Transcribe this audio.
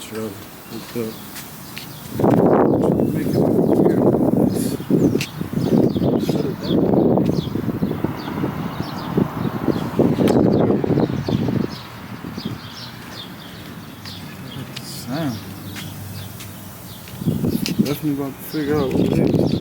picture of it. Look up. Making a weird noise. Shut it down. Sound. Definitely about to figure out what it is.